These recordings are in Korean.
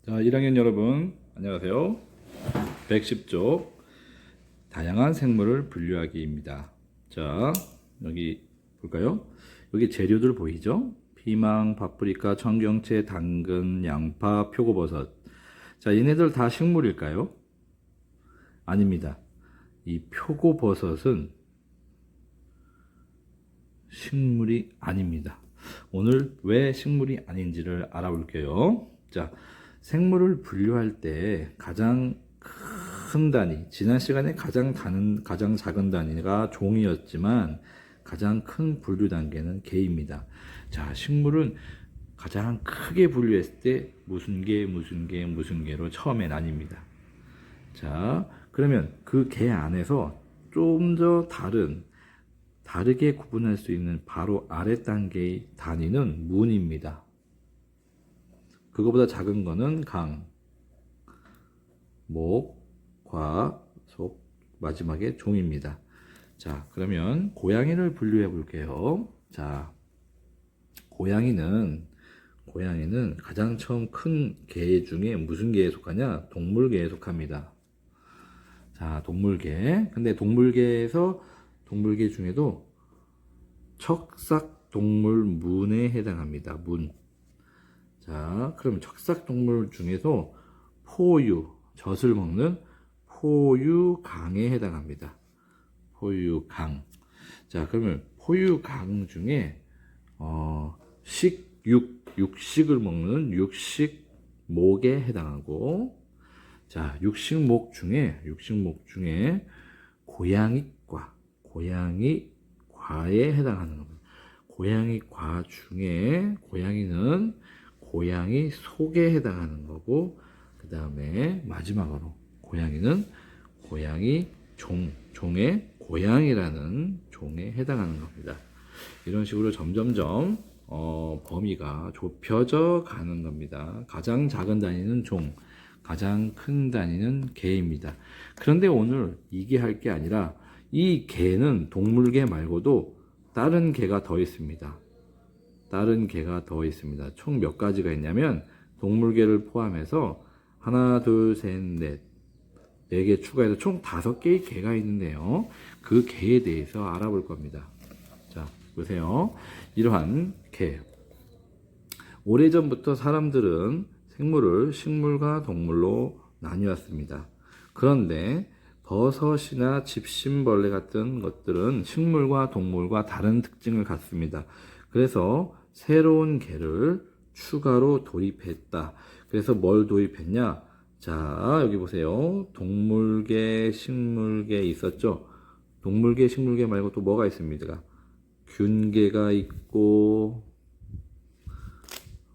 자, 1학년 여러분, 안녕하세요. 110쪽 다양한 생물을 분류하기입니다. 자, 여기 볼까요? 여기 재료들 보이죠? 피망, 파프리카, 청경채, 당근, 양파, 표고버섯. 자, 얘네들 다 식물일까요? 아닙니다. 이 표고버섯은 식물이 아닙니다. 오늘 왜 식물이 아닌지를 알아볼게요. 자, 생물을 분류할 때 가장 큰 단위, 지난 시간에 가장 작은 단위가 종이었지만 가장 큰 분류 단계는 개입니다. 자, 식물은 가장 크게 분류했을 때 무슨 개로 처음에 나뉩니다. 자, 그러면 그 개 안에서 좀 더 다르게 구분할 수 있는 바로 아래 단계의 단위는 문입니다. 그거보다 작은 거는 강, 목, 과, 속, 마지막에 종입니다. 자, 그러면 고양이를 분류해 볼게요. 자, 고양이는 가장 처음 큰 개 중에 무슨 개에 속하냐? 동물개에 속합니다. 자, 동물개. 근데 동물개 중에도 척삭동물문에 해당합니다. 문. 자, 그럼 척삭동물 중에서 젖을 먹는 포유강에 해당합니다. 포유강. 자, 그러면 포유강 중에 육식을 먹는 육식목에 해당하고, 자, 육식목 중에 고양이과에 해당하는 겁니다. 고양이과 중에 고양이는 고양이 속에 해당하는 거고, 그 다음에 마지막으로 고양이는 고양이 종의 고양이라는 종에 해당하는 겁니다. 이런 식으로 점점점 범위가 좁혀져 가는 겁니다. 가장 작은 단위는 종, 가장 큰 단위는 개입니다. 그런데 오늘 이게 할 게 아니라 이 개는 동물개 말고도 다른 개가 더 있습니다. 총 몇 가지가 있냐면 동물개를 포함해서 하나, 둘, 셋, 넷, 4개 추가해서 총 5개의 개가 있는데요. 그 개에 대해서 알아볼 겁니다. 자, 보세요. 이러한 개. 오래전부터 사람들은 생물을 식물과 동물로 나뉘었습니다. 그런데 버섯이나 집신벌레 같은 것들은 식물과 동물과 다른 특징을 갖습니다. 그래서 새로운 개를 추가로 도입했다. 그래서 뭘 도입했냐? 자, 여기 보세요. 동물계, 식물계 있었죠? 동물계, 식물계 말고 또 뭐가 있습니까? 균계가 있고,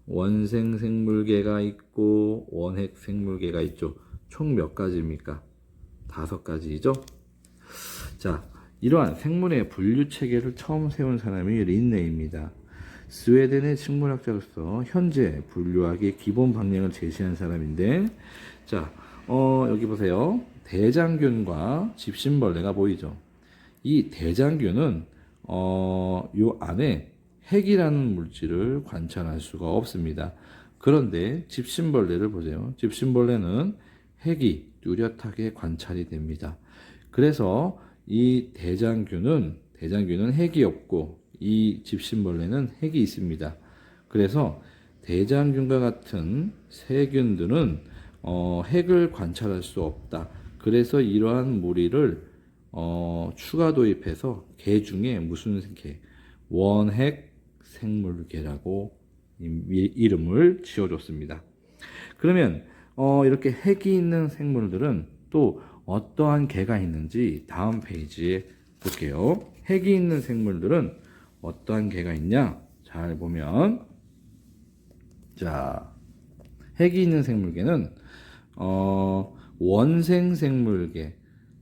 원생생물계가 있고, 원핵생물계가 있죠. 총 몇 가지입니까? 5가지죠? 자, 이러한 생물의 분류 체계를 처음 세운 사람이 린네입니다. 스웨덴의 식물학자로서 현재 분류학의 기본 방향을 제시한 사람인데, 자, 여기 보세요. 대장균과 집신벌레가 보이죠? 이 대장균은 요 안에 핵이라는 물질을 관찰할 수가 없습니다. 그런데 집신벌레를 보세요. 집신벌레는 핵이 뚜렷하게 관찰이 됩니다. 그래서 이 대장균은 핵이 없고 이 집신벌레는 핵이 있습니다. 그래서 대장균과 같은 세균들은 핵을 관찰할 수 없다. 그래서 이러한 무리를 추가 도입해서 개 중에 무슨 개? 원핵 생물개라고 이름을 지어줬습니다. 그러면 이렇게 핵이 있는 생물들은 또 어떠한 개가 있는지 다음 페이지에 볼게요. 핵이 있는 생물들은 어떠한 개가 있냐? 잘 보면, 자, 핵이 있는 생물개는 원생생물개,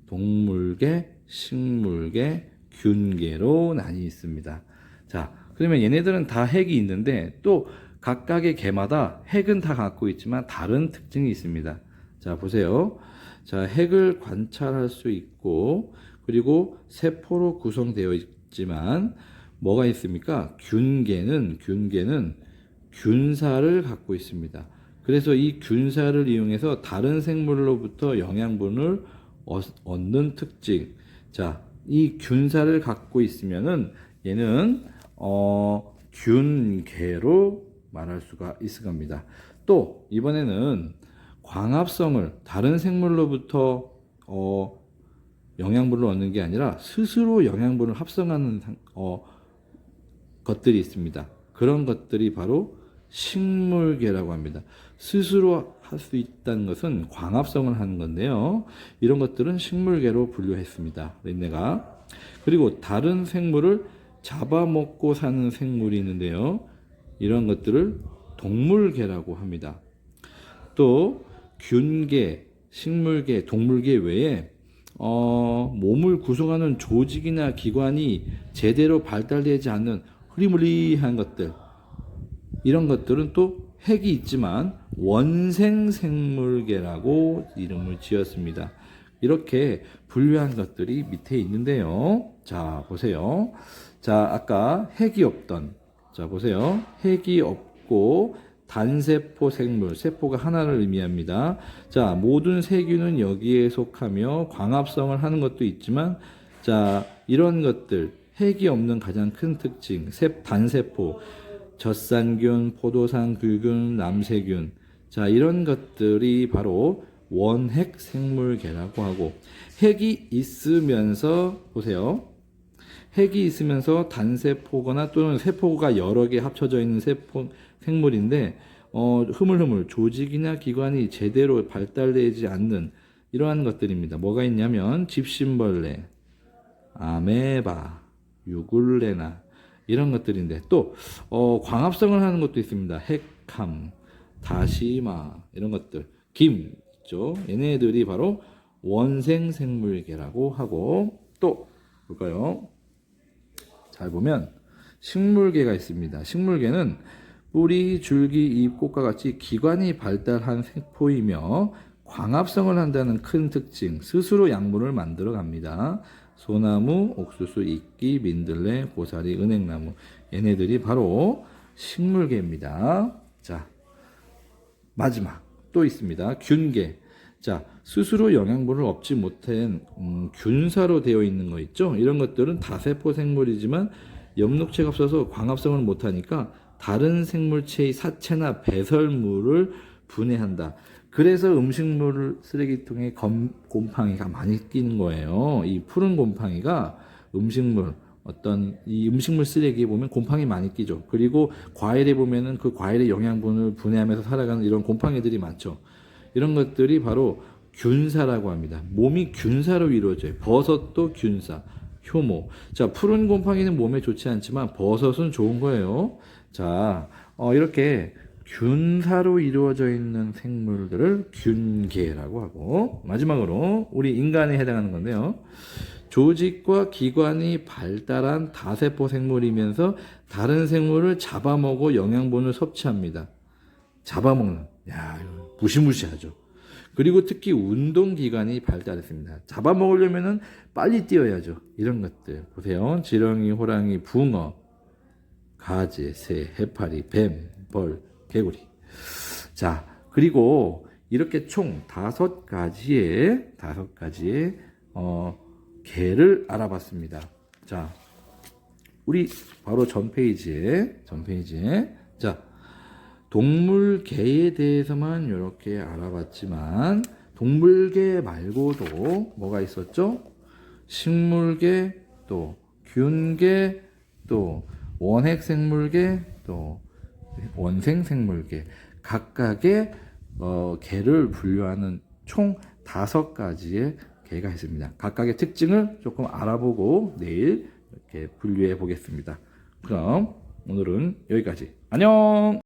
동물개, 식물개, 균개로 나뉘어 있습니다. 자, 그러면 얘네들은 다 핵이 있는데 또 각각의 개마다 핵은 다 갖고 있지만 다른 특징이 있습니다. 자, 보세요. 자, 핵을 관찰할 수 있고, 그리고 세포로 구성되어 있지만 뭐가 있습니까? 균개는 균사를 갖고 있습니다. 그래서 이 균사를 이용해서 다른 생물로부터 영양분을 얻는 특징. 자, 이 균사를 갖고 있으면은 얘는 균계로 말할 수가 있을 겁니다. 또 이번에는 광합성을 다른 생물로부터 영양분을 얻는 게 아니라 스스로 영양분을 합성하는 것들이 있습니다. 그런 것들이 바로 식물계라고 합니다. 스스로 할 수 있다는 것은 광합성을 하는 건데요. 이런 것들은 식물계로 분류했습니다. 린네가. 그리고 다른 생물을 잡아먹고 사는 생물이 있는데요. 이런 것들을 동물계라고 합니다. 또 균계, 식물계, 동물계 외에 몸을 구성하는 조직이나 기관이 제대로 발달되지 않는 흐리무리한 것들, 이런 것들은 또 핵이 있지만 원생생물계라고 이름을 지었습니다. 이렇게 분류한 것들이 밑에 있는데요. 자, 보세요. 자, 아까 핵이 없던, 자, 보세요. 핵이 없고 단세포 생물, 세포가 하나를 의미합니다. 자, 모든 세균은 여기에 속하며 광합성을 하는 것도 있지만, 자, 이런 것들, 핵이 없는 가장 큰 특징, 단세포, 젖산균, 포도산 균, 남세균. 자, 이런 것들이 바로 원핵 생물계라고 하고, 핵이 있으면서, 보세요. 핵이 있으면서 단세포거나 또는 세포가 여러 개 합쳐져 있는 생물인데, 흐물흐물 조직이나 기관이 제대로 발달되지 않는 이러한 것들입니다. 뭐가 있냐면, 집신벌레, 아메바, 유굴레나, 이런 것들인데, 또 광합성을 하는 것도 있습니다. 핵함, 다시마, 이런 것들, 김 있죠. 얘네들이 바로 원생생물계라고 하고, 또 볼까요? 잘 보면 식물계가 있습니다. 식물계는 뿌리, 줄기, 잎, 꽃과 같이 기관이 발달한 세포이며 광합성을 한다는 큰 특징, 스스로 약물을 만들어 갑니다. 소나무, 옥수수, 이끼, 민들레, 고사리, 은행나무, 얘네들이 바로 식물계입니다. 자, 마지막 또 있습니다. 균계. 자, 스스로 영양분을 얻지 못한 균사로 되어 있는 거 있죠. 이런 것들은 다세포 생물이지만 엽록체가 없어서 광합성을 못하니까 다른 생물체의 사체나 배설물을 분해한다. 그래서 음식물 쓰레기통에 곰팡이가 많이 끼는 거예요. 이 푸른 곰팡이가 이 음식물 쓰레기에 보면 곰팡이 많이 끼죠. 그리고 과일에 보면은 그 과일의 영양분을 분해하면서 살아가는 이런 곰팡이들이 많죠. 이런 것들이 바로 균사라고 합니다. 몸이 균사로 이루어져요. 버섯도 균사, 효모. 자, 푸른 곰팡이는 몸에 좋지 않지만 버섯은 좋은 거예요. 자, 이렇게 균사로 이루어져 있는 생물들을 균계라고 하고, 마지막으로 우리 인간에 해당하는 건데요. 조직과 기관이 발달한 다세포 생물이면서 다른 생물을 잡아먹어 영양분을 섭취합니다. 잡아먹는, 야, 무시무시하죠. 그리고 특히 운동기관이 발달했습니다. 잡아먹으려면은 빨리 뛰어야죠. 이런 것들 보세요. 지렁이, 호랑이, 붕어, 가재, 새, 해파리, 뱀, 벌, 개구리. 자, 그리고 이렇게 총 5가지의 개를 알아봤습니다. 자, 우리 바로 전 페이지에 자, 동물계에 대해서만 이렇게 알아봤지만 동물계 말고도 뭐가 있었죠? 식물계, 또 균계, 또 원핵생물계, 또 원생생물계, 각각의 계를 분류하는 총 5가지의 계가 있습니다. 각각의 특징을 조금 알아보고 내일 이렇게 분류해 보겠습니다. 그럼 오늘은 여기까지. 안녕!